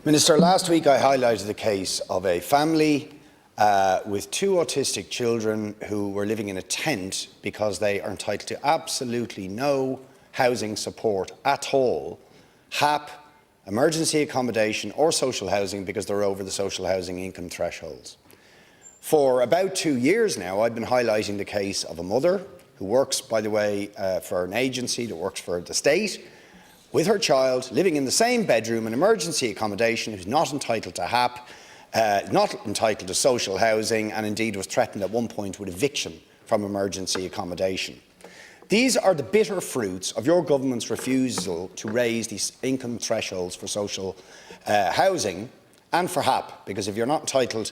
Minister, last week I highlighted the case of a family with two autistic children who were living in a tent because they are entitled to absolutely no housing support at all, HAP, emergency accommodation or social housing, because they're over the social housing income thresholds. For about 2 years now, I've been highlighting the case of a mother who works, by the way, for an agency that works for the state, with her child, living in the same bedroom in emergency accommodation, who's not entitled to HAP, not entitled to social housing, and indeed was threatened at one point with eviction from emergency accommodation. These are the bitter fruits of your government's refusal to raise these income thresholds for social housing and for HAP, because if you're not entitled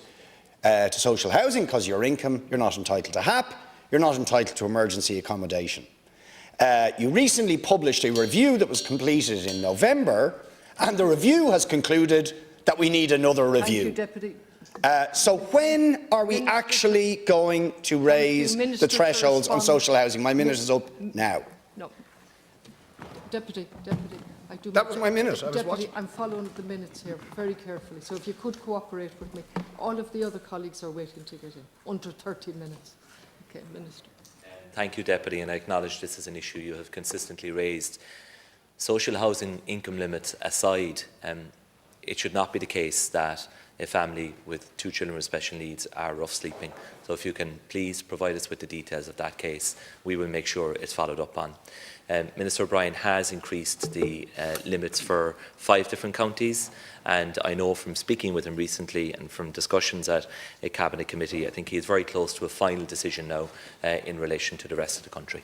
to social housing because of your income, you're not entitled to HAP, you're not entitled to emergency accommodation. You recently published a review that was completed in November, and the review has concluded that we need another review. Thank you, Deputy. So when are we actually going to raise the thresholds on social housing? My minute is up now. No. Deputy, I do. That was my minute. Deputy, I'm following the minutes here very carefully, so if you could cooperate with me. All of the other colleagues are waiting to get in. Under 30 minutes. Okay, Minister. Thank you, Deputy, and I acknowledge this is an issue you have consistently raised. Social housing income limits aside, it should not be the case that a family with 2 children with special needs are rough sleeping. So if you can please provide us with the details of that case, we will make sure it's followed up on. Minister O'Brien has increased the limits for 5 different counties, and I know from speaking with him recently and from discussions at a Cabinet Committee, I think he is very close to a final decision now in relation to the rest of the country.